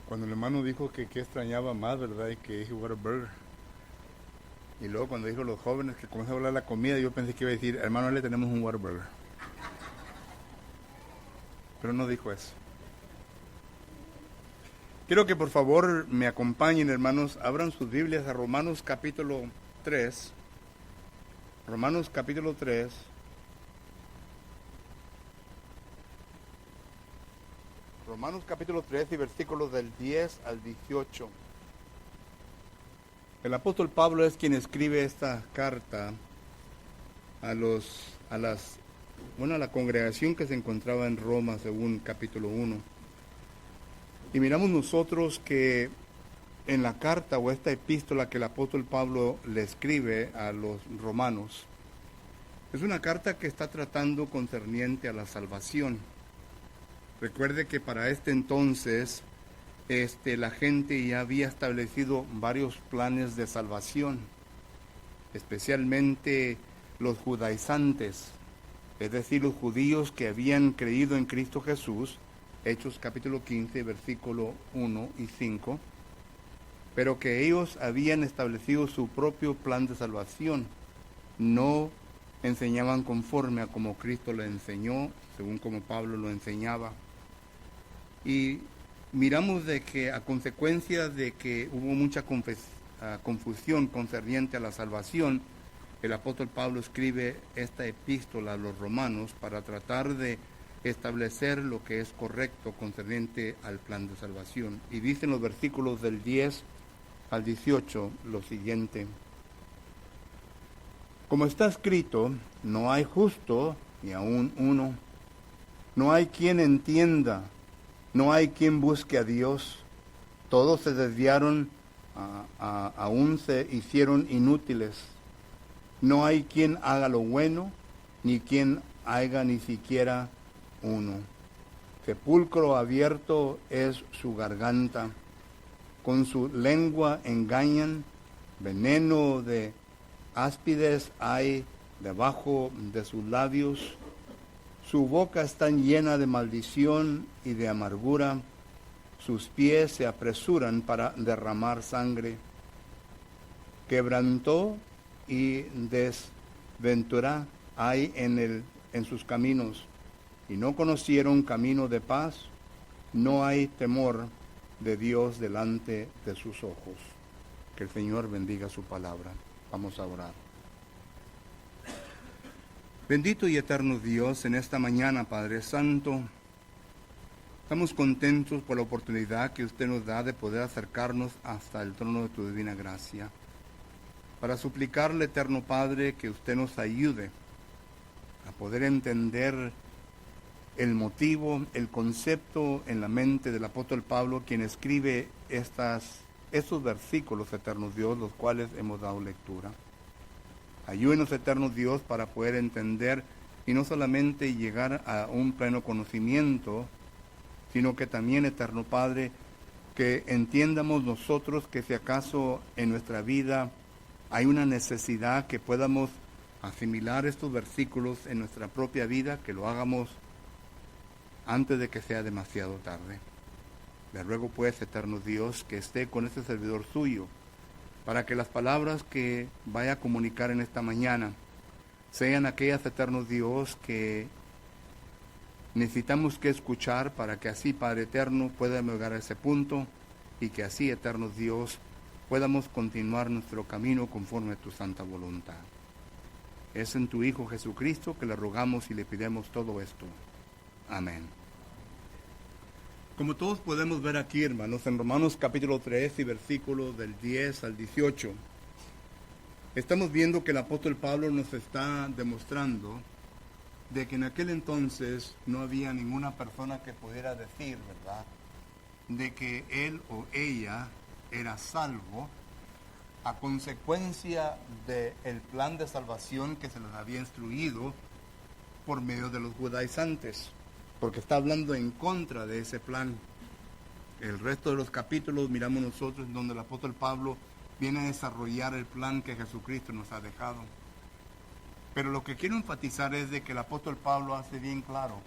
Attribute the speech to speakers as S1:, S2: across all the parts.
S1: Cuando el hermano dijo que extrañaba más, ¿verdad? Y que dije Whataburger. Y luego cuando dijo los jóvenes que comenzó a hablar de la comida, yo pensé que iba a decir, hermano, le tenemos un Whataburger. Pero no dijo eso. Quiero que por favor me acompañen, hermanos, abran sus Biblias a Romanos capítulo 3. Romanos capítulo 3. Romanos capítulo 3 y versículos del 10 al 18. El apóstol Pablo es quien escribe esta carta a la congregación que se encontraba en Roma, según capítulo 1. Y miramos nosotros que en la carta o esta epístola que el apóstol Pablo le escribe a los romanos, es una carta que está tratando concerniente a la salvación. Recuerde que para este entonces la gente ya había establecido varios planes de salvación, especialmente los judaizantes, es decir, los judíos que habían creído en Cristo Jesús, Hechos capítulo 15, versículo 1 y 5, pero que ellos habían establecido su propio plan de salvación, no enseñaban conforme a como Cristo lo enseñó, según como Pablo lo enseñaba. Y miramos de que a consecuencia de que hubo mucha confusión concerniente a la salvación, el apóstol Pablo escribe esta epístola a los romanos para tratar de establecer lo que es correcto concerniente al plan de salvación. Y dicen los versículos del 10 al 18 lo siguiente: como está escrito, no hay justo ni aun uno, no hay quien entienda, no hay quien busque a Dios, todos se desviaron, aún se hicieron inútiles, no hay quien haga lo bueno, ni quien haga ni siquiera uno. Sepulcro abierto es su garganta, con su lengua engañan, veneno de áspides hay debajo de sus labios, su boca está llena de maldición y de amargura, sus pies se apresuran para derramar sangre. Quebrantó y desventura hay en sus caminos, y no conocieron camino de paz, no hay temor de Dios delante de sus ojos. Que el Señor bendiga su palabra. Vamos a orar. Bendito y eterno Dios, en esta mañana, Padre Santo, estamos contentos por la oportunidad que usted nos da de poder acercarnos hasta el trono de tu divina gracia, para suplicarle, eterno Padre, que usted nos ayude a poder entender el motivo, el concepto en la mente del apóstol Pablo, quien escribe estos versículos, eterno Dios, los cuales hemos dado lectura. Ayúdenos, eterno Dios, para poder entender y no solamente llegar a un pleno conocimiento, sino que también, eterno Padre, que entiendamos nosotros que si acaso en nuestra vida hay una necesidad que podamos asimilar estos versículos en nuestra propia vida, que lo hagamos antes de que sea demasiado tarde. Le ruego pues, eterno Dios, que esté con este servidor suyo, para que las palabras que vaya a comunicar en esta mañana sean aquellas, eterno Dios, que necesitamos que escuchar para que así, Padre eterno, podamos llegar a ese punto y que así, eterno Dios, podamos continuar nuestro camino conforme a tu santa voluntad. Es en tu Hijo Jesucristo que le rogamos y le pidemos todo esto. Amén. Como todos podemos ver aquí, hermanos, en Romanos capítulo 3 y versículos del 10 al 18, estamos viendo que el apóstol Pablo nos está demostrando de que en aquel entonces no había ninguna persona que pudiera decir, ¿verdad?, de que él o ella era salvo a consecuencia del plan de salvación que se les había instruido por medio de los judaizantes, porque está hablando en contra de ese plan. El resto de los capítulos miramos nosotros en donde el apóstol Pablo viene a desarrollar el plan que Jesucristo nos ha dejado. Pero lo que quiero enfatizar es de que el apóstol Pablo hace bien claro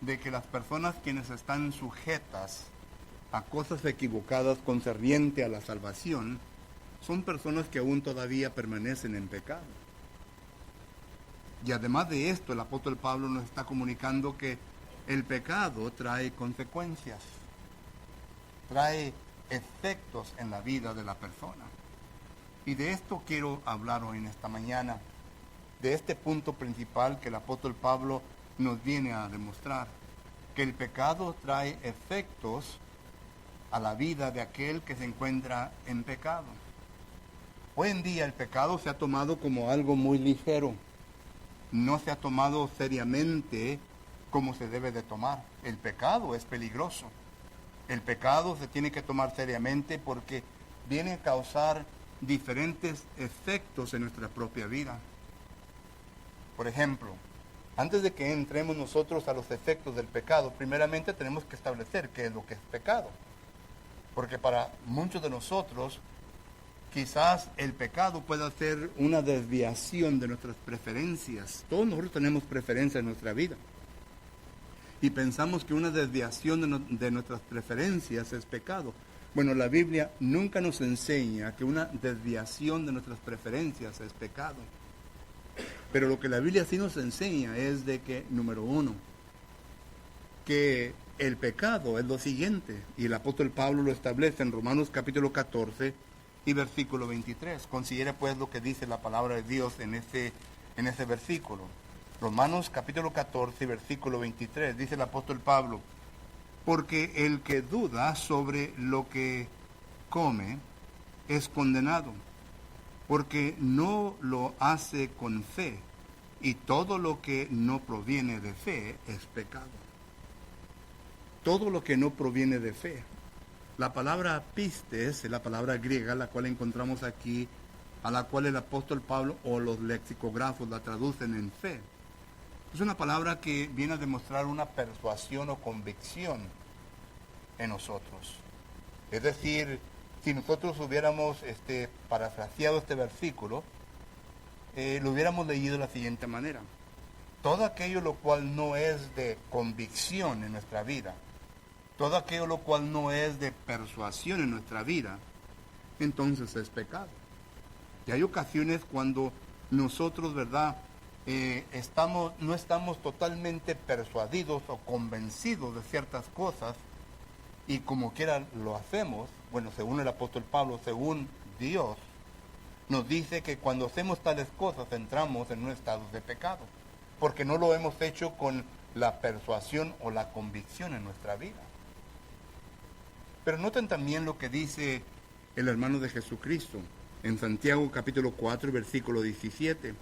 S1: de que las personas quienes están sujetas a cosas equivocadas concerniente a la salvación, son personas que aún todavía permanecen en pecado. Y además de esto, el apóstol Pablo nos está comunicando que el pecado trae consecuencias, trae efectos en la vida de la persona. Y de esto quiero hablar hoy en esta mañana, de este punto principal que el apóstol Pablo nos viene a demostrar, que el pecado trae efectos a la vida de aquel que se encuentra en pecado. Hoy en día el pecado se ha tomado como algo muy ligero, no se ha tomado seriamente como se debe de tomar. El pecado es peligroso. El pecado se tiene que tomar seriamente porque viene a causar diferentes efectos en nuestra propia vida. Por ejemplo, antes de que entremos nosotros a los efectos del pecado, primeramente tenemos que establecer qué es lo que es pecado. Porque para muchos de nosotros, quizás el pecado pueda ser una desviación de nuestras preferencias. Todos nosotros tenemos preferencias en nuestra vida. Y pensamos que una desviación de nuestras preferencias es pecado. Bueno, la Biblia nunca nos enseña que una desviación de nuestras preferencias es pecado. Pero lo que la Biblia sí nos enseña es de que, número uno, que el pecado es lo siguiente, y el apóstol Pablo lo establece en Romanos capítulo 14 y versículo 23. Considere pues lo que dice la palabra de Dios en ese versículo. Romanos capítulo 14 versículo 23, dice el apóstol Pablo: porque el que duda sobre lo que come es condenado, porque no lo hace con fe, y todo lo que no proviene de fe es pecado. Todo lo que no proviene de fe. La palabra pistes es la palabra griega, la cual encontramos aquí, a la cual el apóstol Pablo o los lexicógrafos la traducen en fe. Es una palabra que viene a demostrar una persuasión o convicción en nosotros. Es decir, si nosotros hubiéramos parafraseado este versículo, lo hubiéramos leído de la siguiente manera: todo aquello lo cual no es de convicción en nuestra vida, todo aquello lo cual no es de persuasión en nuestra vida, entonces es pecado. Y hay ocasiones cuando nosotros, ¿verdad?, no estamos totalmente persuadidos o convencidos de ciertas cosas, y como quiera lo hacemos. Bueno, según el apóstol Pablo, según Dios, nos dice que cuando hacemos tales cosas entramos en un estado de pecado, porque no lo hemos hecho con la persuasión o la convicción en nuestra vida. Pero noten también lo que dice el hermano de Jesucristo en Santiago capítulo 4 versículo 17.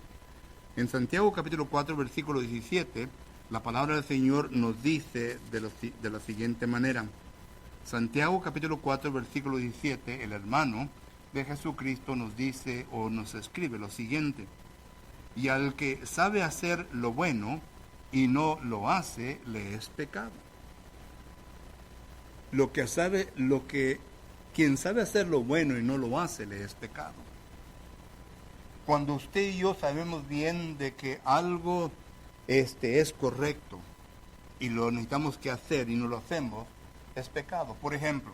S1: En Santiago capítulo 4 versículo 17, la palabra del Señor nos dice de la siguiente manera. Santiago capítulo 4 versículo 17, el hermano de Jesucristo nos dice o nos escribe lo siguiente: y al que sabe hacer lo bueno y no lo hace, le es pecado. Quien sabe hacer lo bueno y no lo hace, le es pecado. Cuando usted y yo sabemos bien de que algo es correcto y lo necesitamos que hacer y no lo hacemos, es pecado. Por ejemplo,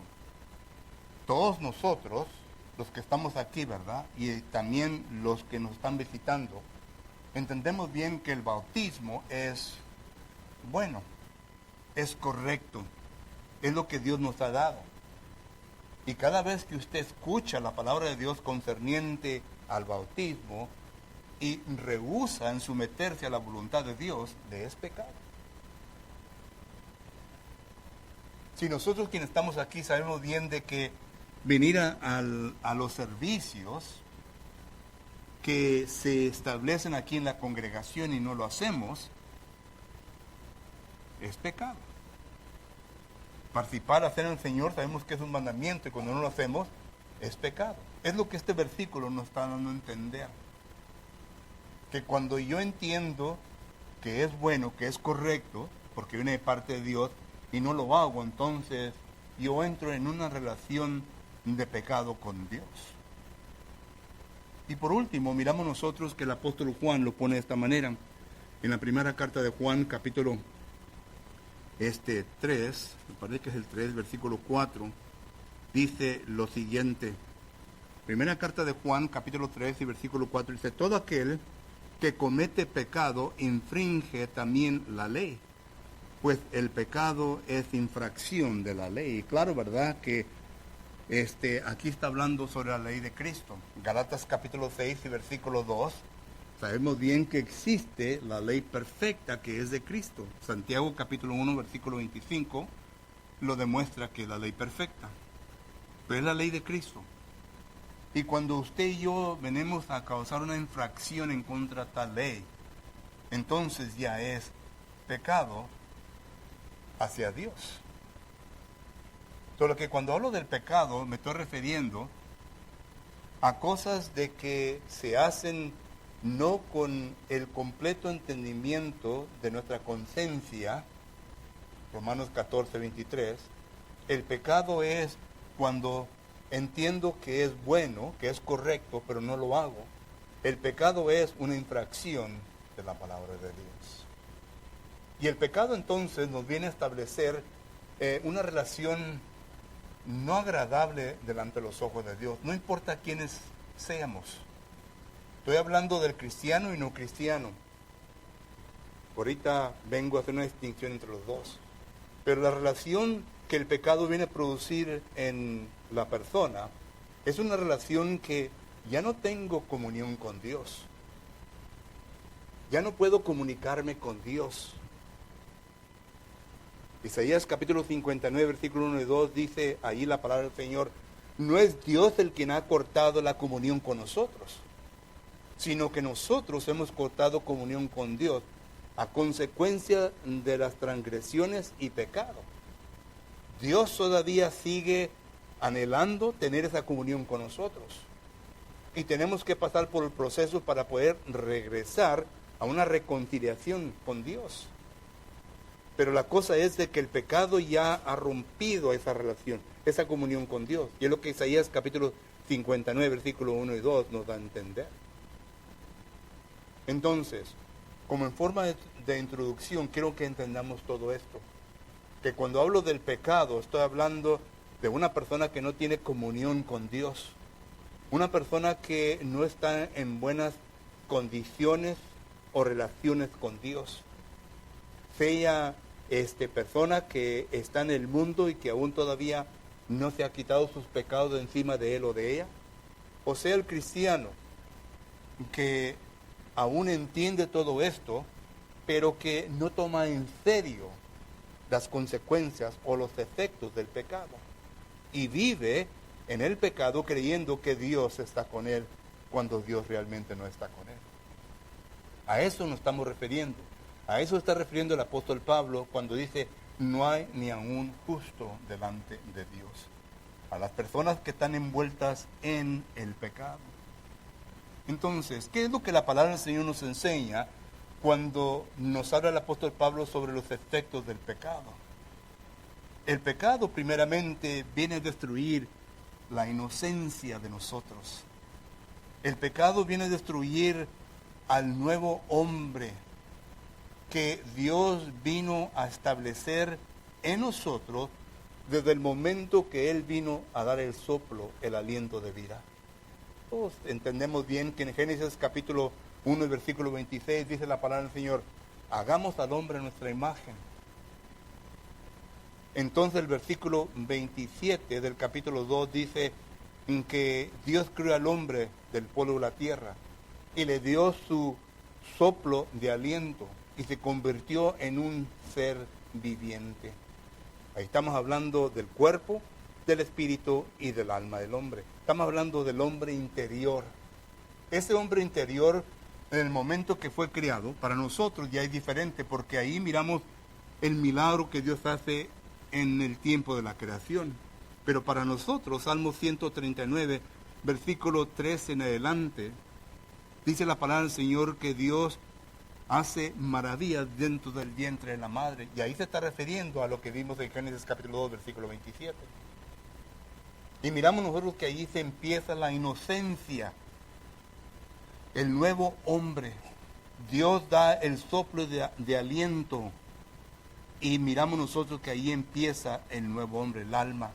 S1: todos nosotros, los que estamos aquí, ¿verdad?, y también los que nos están visitando, entendemos bien que el bautismo es bueno, es correcto, es lo que Dios nos ha dado. Y cada vez que usted escucha la palabra de Dios concerniente al bautismo y rehúsa en someterse a la voluntad de Dios, le es pecado. Si nosotros quienes estamos aquí sabemos bien de que venir a los servicios que se establecen aquí en la congregación y no lo hacemos, es pecado. Participar, hacer el Señor, sabemos que es un mandamiento, y cuando no lo hacemos, es pecado. Es lo que este versículo nos está dando a entender. Que cuando yo entiendo que es bueno, que es correcto, porque viene de parte de Dios, y no lo hago, entonces yo entro en una relación de pecado con Dios. Y por último, miramos nosotros que el apóstol Juan lo pone de esta manera. En la primera carta de Juan, capítulo 3, me parece que es el 3, versículo 4, dice lo siguiente. Primera carta de Juan, capítulo 3 y versículo 4, dice: todo aquel que comete pecado infringe también la ley, pues el pecado es infracción de la ley. Y claro, ¿verdad? Que aquí está hablando sobre la ley de Cristo. Galatas capítulo 6 y versículo 2, sabemos bien que existe la ley perfecta que es de Cristo. Santiago capítulo 1, versículo 25, lo demuestra que es la ley perfecta, pero es la ley de Cristo. Y cuando usted y yo venimos a causar una infracción en contra de tal ley, entonces ya es pecado hacia Dios. Solo que cuando hablo del pecado me estoy refiriendo a cosas de que se hacen no con el completo entendimiento de nuestra conciencia. Romanos 14, 23. El pecado es cuando entiendo que es bueno, que es correcto, pero no lo hago. El pecado es una infracción de la palabra de Dios. Y el pecado entonces nos viene a establecer una relación no agradable delante de los ojos de Dios. No importa quiénes seamos. Estoy hablando del cristiano y no cristiano. Ahorita vengo a hacer una distinción entre los dos. Pero la relación que el pecado viene a producir en la persona es una relación que ya no tengo comunión con Dios. Ya no puedo comunicarme con Dios. Isaías capítulo 59, versículo 1 y 2 dice ahí la palabra del Señor: no es Dios el quien ha cortado la comunión con nosotros, sino que nosotros hemos cortado comunión con Dios a consecuencia de las transgresiones y pecado. Dios todavía sigue anhelando tener esa comunión con nosotros. Y tenemos que pasar por el proceso para poder regresar a una reconciliación con Dios. Pero la cosa es de que el pecado ya ha rompido esa relación, esa comunión con Dios. Y es lo que Isaías capítulo 59, versículo 1 y 2 nos da a entender. Entonces, como en forma de introducción, quiero que entendamos todo esto. Que cuando hablo del pecado, estoy hablando de una persona que no tiene comunión con Dios. Una persona que no está en buenas condiciones o relaciones con Dios. Sea persona que está en el mundo y que aún todavía no se ha quitado sus pecados de encima de él o de ella. O sea el cristiano que aún entiende todo esto, pero que no toma en serio las consecuencias o los efectos del pecado. Y vive en el pecado creyendo que Dios está con él cuando Dios realmente no está con él. A eso nos estamos refiriendo. A eso está refiriendo el apóstol Pablo cuando dice: no hay ni aún justo delante de Dios. A las personas que están envueltas en el pecado. Entonces, ¿qué es lo que la palabra del Señor nos enseña cuando nos habla el apóstol Pablo sobre los efectos del pecado? El pecado primeramente viene a destruir la inocencia de nosotros. El pecado viene a destruir al nuevo hombre que Dios vino a establecer en nosotros desde el momento que Él vino a dar el soplo, el aliento de vida. Todos entendemos bien que en Génesis capítulo 1, versículo 26 dice la palabra del Señor: hagamos al hombre en nuestra imagen. Entonces el versículo 27 del capítulo 2 dice que Dios creó al hombre del polvo de la tierra y le dio su soplo de aliento y se convirtió en un ser viviente. Ahí estamos hablando del cuerpo, del espíritu y del alma del hombre. Estamos hablando del hombre interior. Ese hombre interior, en el momento que fue creado, para nosotros ya es diferente, porque ahí miramos el milagro que Dios hace en el tiempo de la creación. Pero para nosotros, Salmo 139, versículo 13 en adelante, dice la palabra del Señor que Dios hace maravillas dentro del vientre de la madre. Y ahí se está refiriendo a lo que vimos en Génesis capítulo 2, versículo 27. Y miramos nosotros que ahí se empieza la inocencia, el nuevo hombre. Dios da el soplo de aliento Y miramos nosotros que ahí empieza el nuevo hombre, el alma.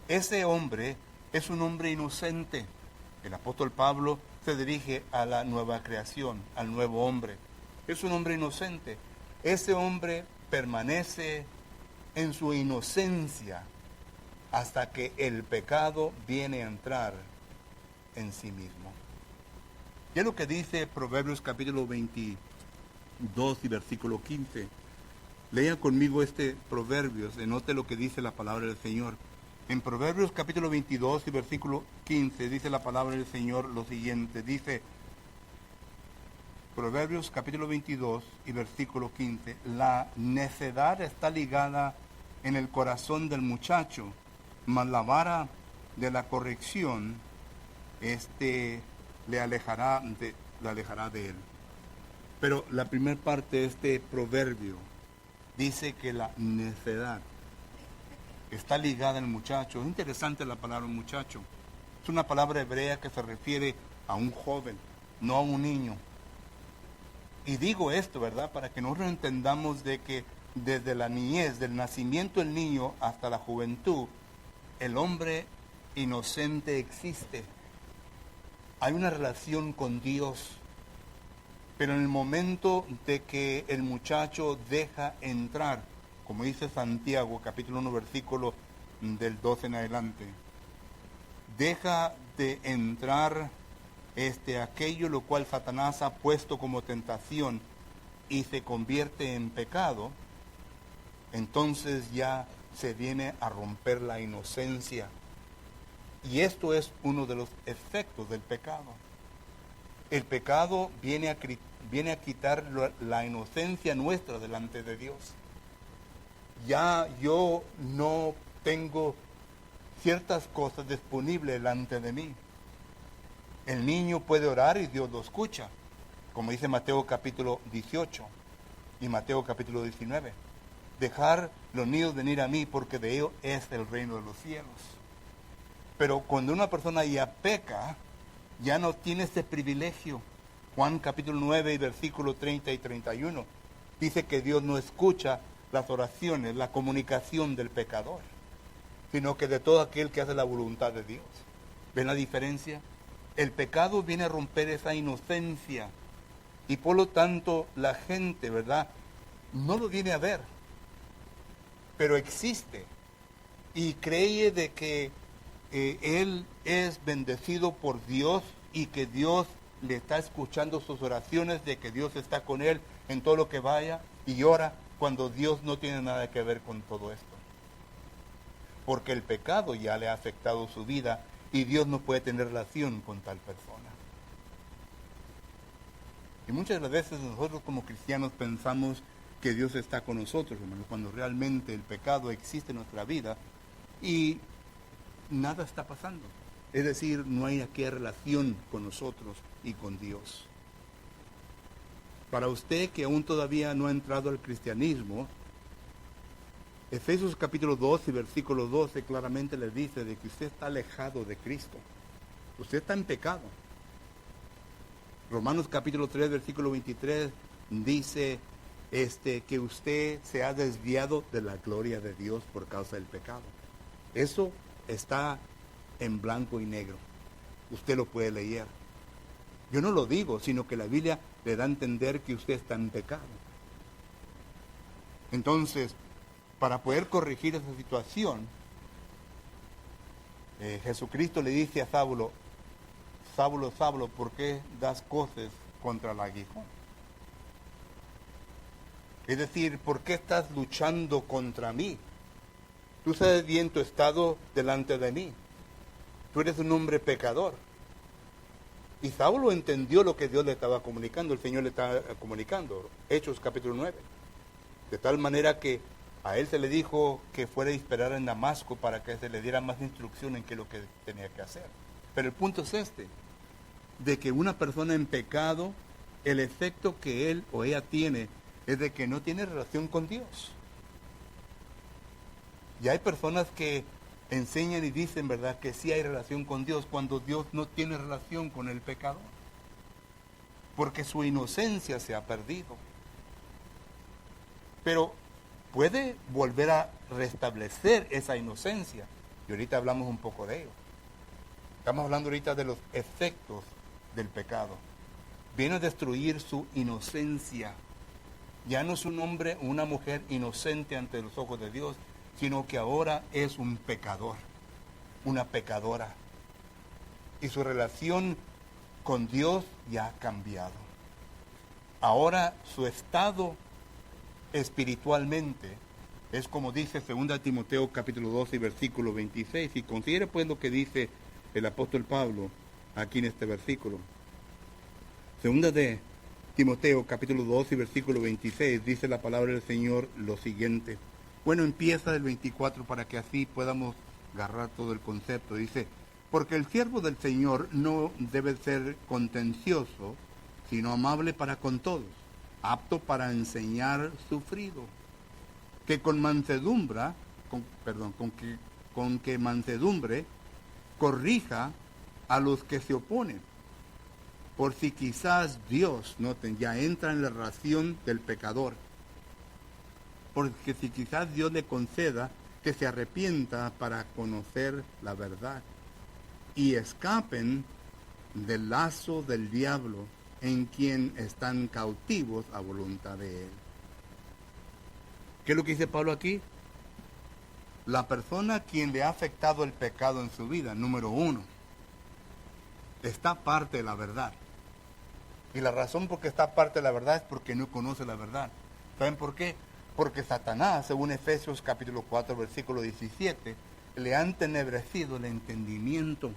S1: Ese hombre es un hombre inocente. El apóstol Pablo se dirige a la nueva creación, al nuevo hombre. Es un hombre inocente. Ese hombre permanece en su inocencia hasta que el pecado viene a entrar en sí mismo. Y es lo que dice Proverbios capítulo 22 y versículo 15. Lea conmigo este Proverbios, note lo que dice la palabra del Señor. En Proverbios capítulo 22 y versículo 15 dice la palabra del Señor lo siguiente. Dice, Proverbios capítulo 22 y versículo 15. La necedad está ligada en el corazón del muchacho, mas la vara de la corrección le alejará de él. Pero la primera parte de este proverbio dice que la necedad está ligada al muchacho. Es interesante la palabra muchacho. Es una palabra hebrea que se refiere a un joven, no a un niño. Y digo esto, ¿verdad? Para que nosotros entendamos de que desde la niñez, del nacimiento del niño hasta la juventud, el hombre inocente existe. Hay una relación con Dios. Pero en el momento de que el muchacho deja entrar, como dice Santiago, capítulo 1, versículo del 12 en adelante, deja de entrar aquello lo cual Satanás ha puesto como tentación y se convierte en pecado, entonces ya se viene a romper la inocencia. Y esto es uno de los efectos del pecado. El pecado viene a quitar la inocencia nuestra delante de Dios. Ya yo no tengo ciertas cosas disponibles delante de mí. El niño puede orar y Dios lo escucha, como dice Mateo capítulo 18 y Mateo capítulo 19. Dejar los niños venir a mí porque de ellos es el reino de los cielos. Pero cuando una persona ya peca, ya no tiene ese privilegio. Juan capítulo 9 y versículo 30 y 31 dice que Dios no escucha las oraciones, la comunicación del pecador, sino que de todo aquel que hace la voluntad de Dios. ¿Ven la diferencia? El pecado viene a romper esa inocencia y por lo tanto la gente, ¿verdad?, no lo viene a ver, pero existe y cree de que él es bendecido por Dios y que Dios le está escuchando sus oraciones, de que Dios está con él en todo lo que vaya y ora, cuando Dios no tiene nada que ver con todo esto. Porque el pecado ya le ha afectado su vida y Dios no puede tener relación con tal persona. Y muchas de las veces nosotros como cristianos pensamos que Dios está con nosotros, hermanos, cuando realmente el pecado existe en nuestra vida y nada está pasando. Es decir, no hay aquella relación con nosotros y con Dios. Para usted que aún todavía no ha entrado al cristianismo, Efesios capítulo 12, versículo 12 claramente le dice de que usted está alejado de Cristo. Usted está en pecado. Romanos capítulo 3, versículo 23 dice que usted se ha desviado de la gloria de Dios por causa del pecado. Eso está en blanco y negro. Usted lo puede leer. Yo no lo digo, sino que la Biblia le da a entender que usted está en pecado. Entonces, para poder corregir esa situación, Jesucristo le dice a Saulo, Saulo, Saulo, ¿por qué das cosas contra el aguijón? Es decir, ¿por qué estás luchando contra mí? Tú sabes bien tu estado delante de mí. Tú eres un hombre pecador. Y Saulo entendió lo que Dios le estaba comunicando, el Señor le estaba comunicando. Hechos capítulo 9. De tal manera que a él se le dijo que fuera a esperar en Damasco para que se le diera más instrucción en qué es lo que tenía que hacer. Pero el punto es de que una persona en pecado, el efecto que él o ella tiene es de que no tiene relación con Dios. Y hay personas que enseñan y dicen, ¿verdad?, que sí hay relación con Dios cuando Dios no tiene relación con el pecador. Porque su inocencia se ha perdido. Pero puede volver a restablecer esa inocencia. Y ahorita hablamos un poco de ello. Estamos hablando ahorita de los efectos del pecado. Viene a destruir su inocencia. Ya no es un hombre o una mujer inocente ante los ojos de Dios, sino que ahora es un pecador, una pecadora. Y su relación con Dios ya ha cambiado. Ahora su estado espiritualmente es como dice 2 Timoteo capítulo 12 y versículo 26. Y considere pues lo que dice el apóstol Pablo aquí en este versículo. 2 de Timoteo capítulo 12 y versículo 26 dice la palabra del Señor lo siguiente. Bueno, empieza del 24 para que así podamos agarrar todo el concepto. Dice, porque el siervo del Señor no debe ser contencioso, sino amable para con todos, apto para enseñar, sufrido, que con mansedumbre, con que mansedumbre corrija a los que se oponen, por si quizás Dios, noten, ya entra en la ración del pecador, porque si quizás Dios le conceda que se arrepienta para conocer la verdad y escapen del lazo del diablo en quien están cautivos a voluntad de él. ¿Qué es lo que dice Pablo aquí? La persona a quien le ha afectado el pecado en su vida, número uno, está parte de la verdad. Y la razón por que está parte de la verdad es porque no conoce la verdad. ¿Saben por qué? Porque Satanás, según Efesios capítulo 4, versículo 17, le ha entenebrecido el entendimiento.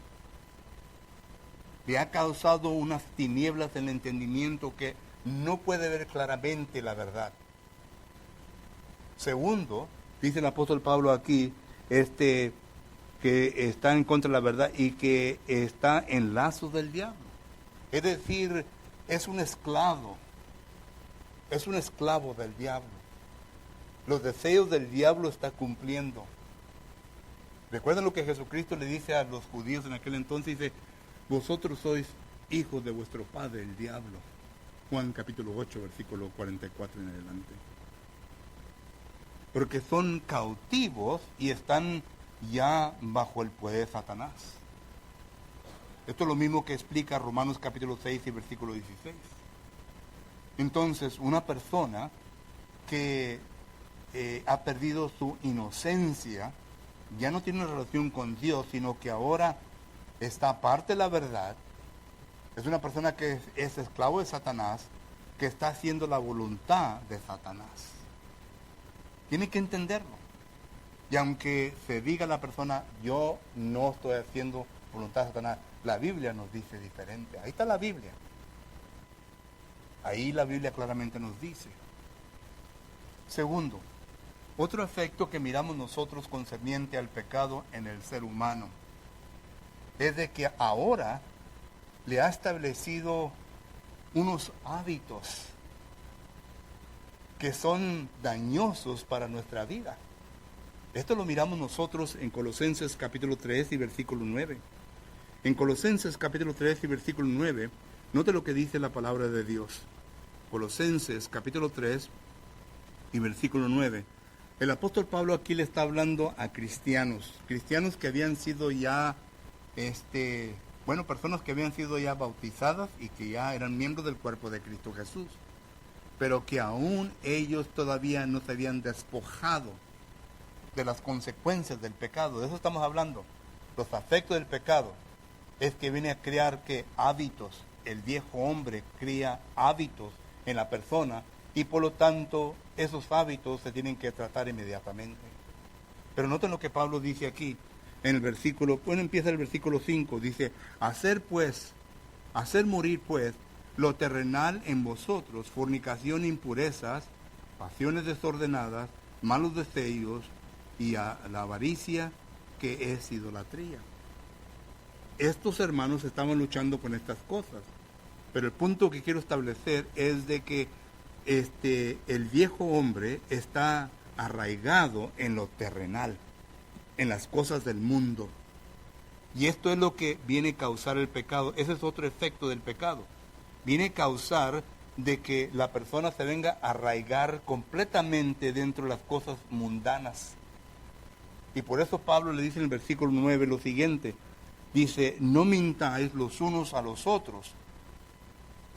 S1: Le ha causado unas tinieblas en el entendimiento que no puede ver claramente la verdad. Segundo, dice el apóstol Pablo aquí, que está en contra de la verdad y que está en lazos del diablo. Es decir, es un esclavo del diablo. Los deseos del diablo está cumpliendo. ¿Recuerdan lo que Jesucristo le dice a los judíos en aquel entonces? Dice, vosotros sois hijos de vuestro padre, el diablo. Juan capítulo 8, versículo 44 en adelante. Porque son cautivos y están ya bajo el poder de Satanás. Esto es lo mismo que explica Romanos capítulo 6 y versículo 16. Entonces, una persona que ha perdido su inocencia, ya no tiene una relación con Dios, sino que ahora está aparte de la verdad, es una persona que es esclavo de Satanás, que está haciendo la voluntad de Satanás. Tiene que entenderlo. Y aunque se diga a la persona, yo no estoy haciendo voluntad de Satanás, la Biblia nos dice diferente. Ahí está la Biblia. Ahí la Biblia claramente nos dice. Segundo, otro efecto que miramos nosotros concerniente al pecado en el ser humano es de que ahora le ha establecido unos hábitos que son dañosos para nuestra vida. Esto lo miramos nosotros en Colosenses capítulo 3 y versículo 9. En Colosenses capítulo 3 y versículo 9, note lo que dice la palabra de Dios. Colosenses capítulo 3 y versículo 9. El apóstol Pablo aquí le está hablando a cristianos que habían sido ya, personas que habían sido ya bautizadas y que ya eran miembros del cuerpo de Cristo Jesús, pero que aún ellos todavía no se habían despojado de las consecuencias del pecado. De eso estamos hablando. Los afectos del pecado es que viene a crear hábitos. El viejo hombre cría hábitos en la persona y por lo tanto esos hábitos se tienen que tratar inmediatamente. Pero noten lo que Pablo dice aquí en el versículo, empieza el versículo 5, dice, hacer morir pues lo terrenal en vosotros, fornicación, impurezas, pasiones desordenadas, malos deseos y la avaricia, que es idolatría. Estos hermanos estaban luchando con estas cosas, pero el punto que quiero establecer es de que el viejo hombre está arraigado en lo terrenal, en las cosas del mundo. Y esto es lo que viene a causar el pecado. Ese es otro efecto del pecado. Viene a causar de que la persona se venga a arraigar completamente dentro de las cosas mundanas. Y por eso Pablo le dice en el versículo 9 lo siguiente. Dice, no mintáis los unos a los otros,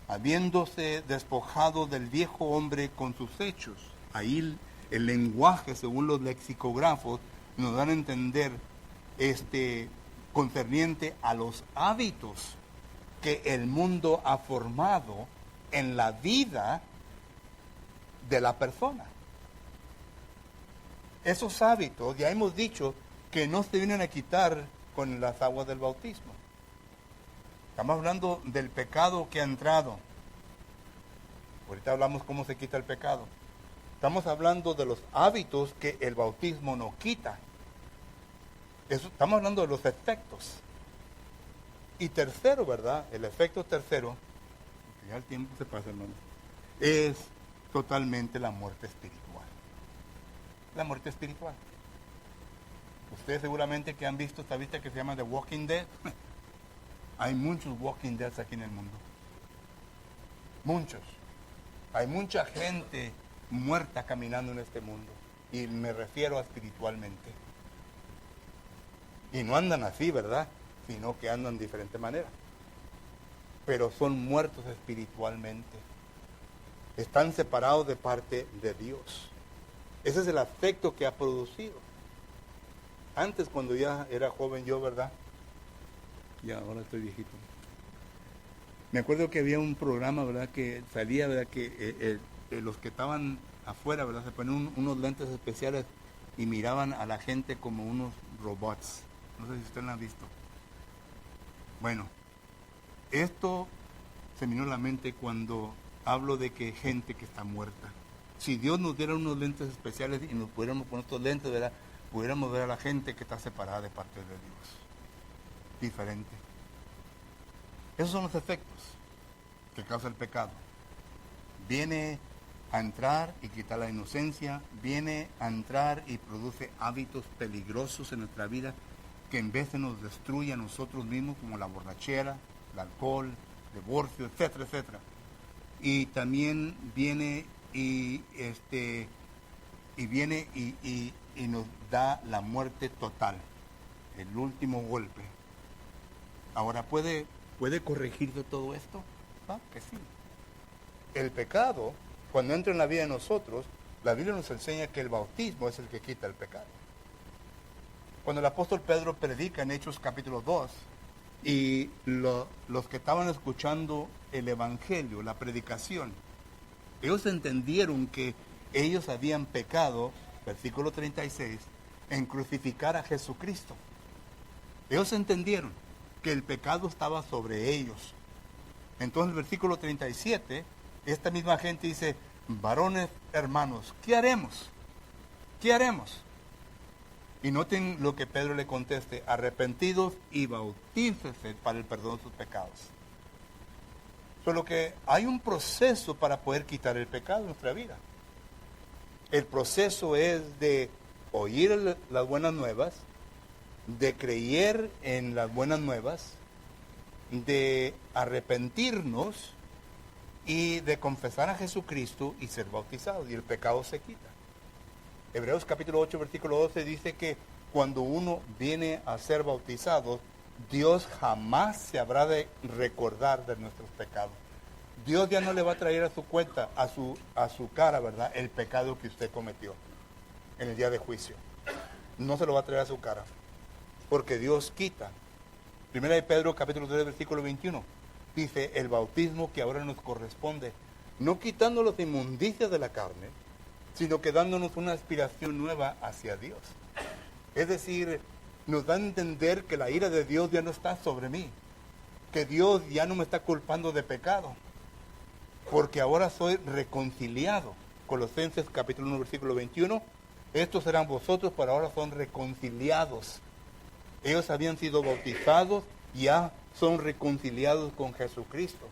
S1: habiéndose despojado del viejo hombre con sus hechos. Ahí el lenguaje, según los lexicógrafos, nos dan a entender concerniente a los hábitos que el mundo ha formado en la vida de la persona. Esos hábitos, ya hemos dicho, que no se vienen a quitar con las aguas del bautismo. Estamos hablando del pecado que ha entrado. Ahorita hablamos cómo se quita el pecado. Estamos hablando de los hábitos que el bautismo no quita. Estamos hablando de los efectos. Y tercero, ¿verdad? El efecto tercero, ya el tiempo se pasa, hermano, es totalmente la muerte espiritual. La muerte espiritual. Ustedes seguramente que han visto esta vista que se llama The Walking Dead. Hay muchos Walking Deads aquí en el mundo. Muchos. Hay mucha gente muerta caminando en este mundo. Y me refiero a espiritualmente. Y no andan así, ¿verdad? Sino que andan de diferente manera. Pero son muertos espiritualmente. Están separados de parte de Dios. Ese es el afecto que ha producido. Antes, cuando ya era joven yo, ¿verdad? Y ahora estoy viejito. Me acuerdo que había un programa, ¿verdad? Que salía, ¿verdad? Que los que estaban afuera, ¿verdad? Se ponían unos lentes especiales y miraban a la gente como unos robots. No sé si usted lo ha visto. Bueno, esto se me vino a la mente cuando hablo de que gente que está muerta. Si Dios nos diera unos lentes especiales y nos pudiéramos poner estos lentes, ¿verdad? Pudiéramos ver a la gente que está separada de parte de Dios. Diferente. Esos son los efectos que causa el pecado. Viene a entrar y quitar la inocencia, viene a entrar y produce hábitos peligrosos en nuestra vida que en vez de nos destruye a nosotros mismos, como la borrachera, el alcohol, el divorcio, etcétera, etcétera. Y también viene y nos da la muerte total, el último golpe. Ahora, ¿puede corregirse todo esto? ¿Ah? Que sí. El pecado, cuando entra en la vida de nosotros, la Biblia nos enseña que el bautismo es el que quita el pecado. Cuando el apóstol Pedro predica en Hechos capítulo 2, y los que estaban escuchando el evangelio, la predicación, ellos entendieron que ellos habían pecado, versículo 36, en crucificar a Jesucristo. Ellos entendieron que el pecado estaba sobre ellos. Entonces el versículo 37, esta misma gente dice, varones hermanos, ¿qué haremos? ¿Qué haremos? Y noten lo que Pedro le conteste, arrepentidos y bautícense para el perdón de sus pecados. Solo que hay un proceso para poder quitar el pecado en nuestra vida. El proceso es de oír las buenas nuevas, de creer en las buenas nuevas, de arrepentirnos y de confesar a Jesucristo y ser bautizados, y el pecado se quita. Hebreos capítulo 8, versículo 12 dice que cuando uno viene a ser bautizado, Dios jamás se habrá de recordar de nuestros pecados. Dios ya no le va a traer a su cuenta, a su cara, ¿verdad?, el pecado que usted cometió en el día de juicio. No se lo va a traer a su cara, porque Dios quita. Primera de Pedro capítulo 3, versículo 21, dice, el bautismo que ahora nos corresponde, no quitando las inmundicias de la carne, sino que dándonos una aspiración nueva hacia Dios. Es decir, nos da a entender que la ira de Dios ya no está sobre mí, que Dios ya no me está culpando de pecado, porque ahora soy reconciliado. Colosenses capítulo 1, versículo 21, estos serán vosotros, pero ahora son reconciliados. Ellos habían sido bautizados, ya son reconciliados con Jesucristo.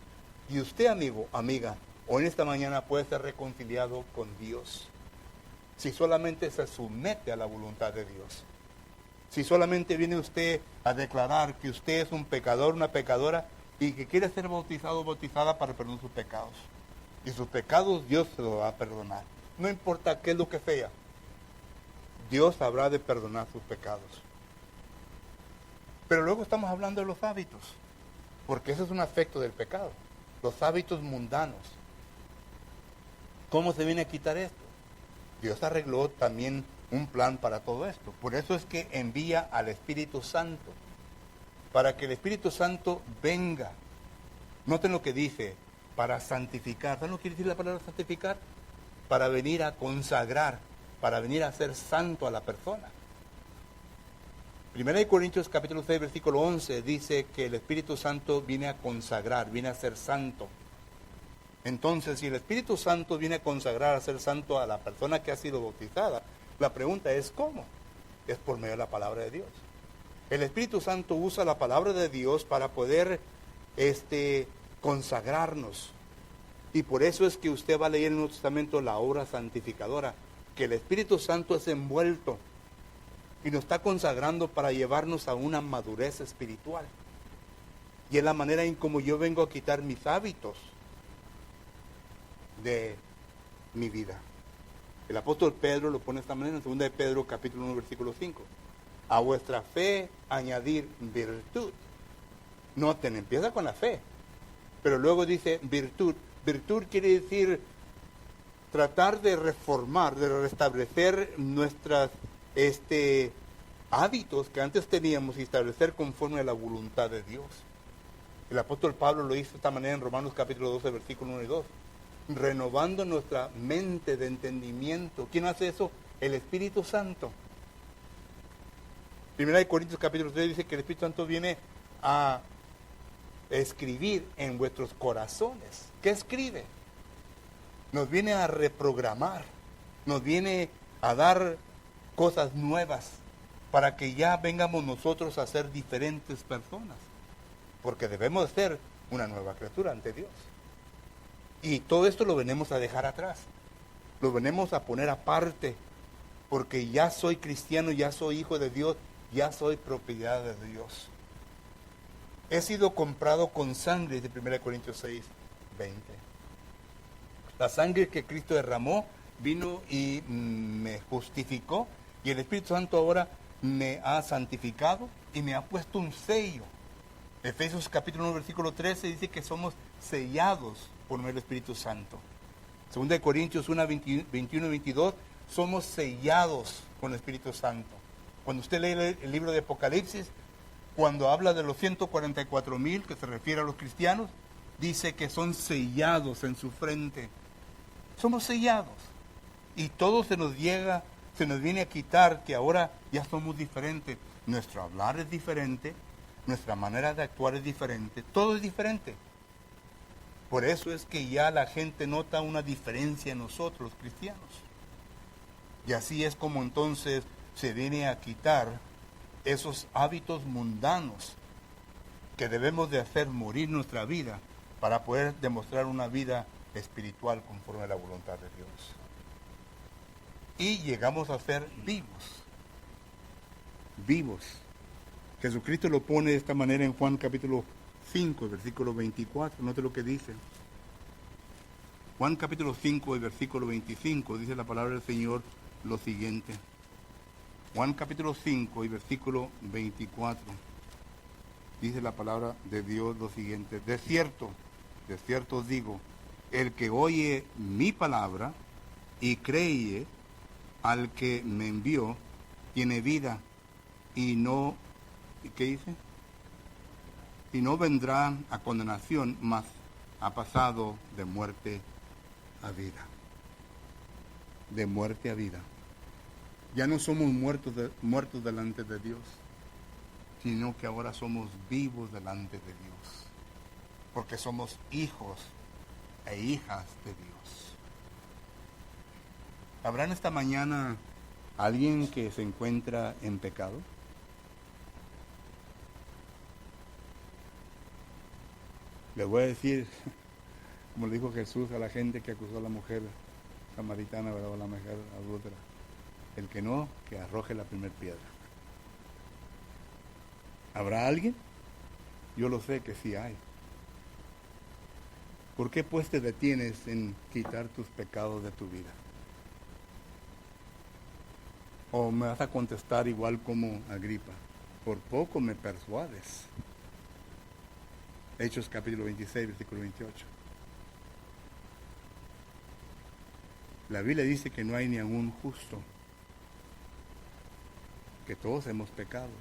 S1: Y usted, amigo, amiga, hoy en esta mañana puede ser reconciliado con Dios. Si solamente se somete a la voluntad de Dios. Si solamente viene usted a declarar que usted es un pecador, una pecadora, y que quiere ser bautizado o bautizada para perdonar sus pecados. Y sus pecados Dios se los va a perdonar. No importa qué es lo que sea, Dios habrá de perdonar sus pecados. Pero luego estamos hablando de los hábitos, porque ese es un aspecto del pecado, los hábitos mundanos. ¿Cómo se viene a quitar esto? Dios arregló también un plan para todo esto. Por eso es que envía al Espíritu Santo, para que el Espíritu Santo venga. Noten lo que dice, para santificar. ¿Saben lo que quiere decir la palabra santificar? Para venir a consagrar, para venir a ser santo a la persona. 1 Corintios capítulo 6, versículo 11 dice que el Espíritu Santo viene a consagrar, viene a ser santo. Entonces, si el Espíritu Santo viene a consagrar, a ser santo a la persona que ha sido bautizada, la pregunta es ¿cómo? Es por medio de la palabra de Dios. El Espíritu Santo usa la palabra de Dios para poder consagrarnos. Y por eso es que usted va a leer en el Nuevo Testamento la obra santificadora, que el Espíritu Santo es envuelto y nos está consagrando para llevarnos a una madurez espiritual. Y es la manera en como yo vengo a quitar mis hábitos de mi vida. El apóstol Pedro lo pone de esta manera en 2 de Pedro capítulo 1 versículo 5. A vuestra fe añadir virtud. Noten, empieza con la fe, pero luego dice virtud. Virtud quiere decir tratar de reformar, de restablecer nuestros hábitos que antes teníamos y establecer conforme a la voluntad de Dios. El apóstol Pablo lo hizo de esta manera en Romanos capítulo 12, versículo 1 y 2. Renovando nuestra mente de entendimiento. ¿Quién hace eso? El Espíritu Santo. 1 Corintios capítulo 3 dice que el Espíritu Santo viene a escribir en vuestros corazones. ¿Qué escribe? Nos viene a reprogramar, nos viene a dar cosas nuevas para que ya vengamos nosotros a ser diferentes personas, porque debemos ser una nueva criatura ante Dios. Y todo esto lo venimos a dejar atrás, lo venimos a poner aparte, porque ya soy cristiano, ya soy hijo de Dios, ya soy propiedad de Dios. He sido comprado con sangre, de 1 Corintios 6, 20. La sangre que Cristo derramó vino y me justificó, y el Espíritu Santo ahora me ha santificado y me ha puesto un sello. Efesios capítulo 1, versículo 13 dice que somos sellados por medio del Espíritu Santo. 2 Corintios 1, 21 y 22, somos sellados con el Espíritu Santo. Cuando usted lee el libro de Apocalipsis, cuando habla de los 144,000, que se refiere a los cristianos, dice que son sellados en su frente. Somos sellados. Y todo se nos viene a quitar, que ahora ya somos diferentes. Nuestro hablar es diferente, nuestra manera de actuar es diferente, todo es diferente. Por eso es que ya la gente nota una diferencia en nosotros, los cristianos. Y así es como entonces se viene a quitar esos hábitos mundanos que debemos de hacer morir nuestra vida para poder demostrar una vida espiritual conforme a la voluntad de Dios. Y llegamos a ser vivos. Vivos. Jesucristo lo pone de esta manera en Juan capítulo 5, versículo 24. Note lo que dice. Juan capítulo 5, el versículo 25, dice la palabra del Señor lo siguiente. Juan capítulo 5 y versículo 24. Dice la palabra de Dios lo siguiente. De cierto os digo, el que oye mi palabra y cree al que me envió, tiene vida y no, ¿qué dice? Y no vendrá a condenación, mas ha pasado de muerte a vida. De muerte a vida. Ya no somos muertos delante de Dios, sino que ahora somos vivos delante de Dios, porque somos hijos e hijas de Dios. ¿Habrá en esta mañana alguien que se encuentra en pecado? Le voy a decir, como le dijo Jesús a la gente que acusó a la mujer samaritana, ¿verdad? O la mujer adúltera. El que no, que arroje la primera piedra. ¿Habrá alguien? Yo lo sé que sí hay. ¿Por qué pues te detienes en quitar tus pecados de tu vida? O me vas a contestar igual como Agripa, por poco me persuades. Hechos capítulo 26, versículo 28. La Biblia dice que no hay ni un justo, que todos hemos pecado,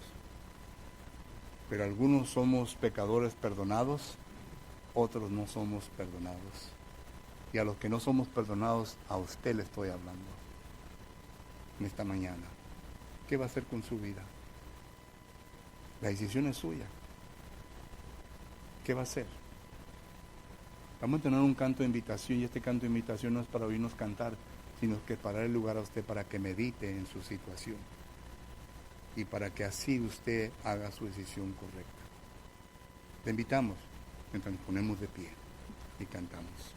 S1: pero algunos somos pecadores perdonados, otros no somos perdonados. Y a los que no somos perdonados, a usted le estoy hablando en esta mañana. ¿Qué va a hacer con su vida? La decisión es suya. ¿Qué va a hacer? Vamos a tener un canto de invitación, y este canto de invitación no es para oírnos cantar, sino que para darle lugar a usted para que medite en su situación y para que así usted haga su decisión correcta. Le invitamos mientras nos ponemos de pie y cantamos.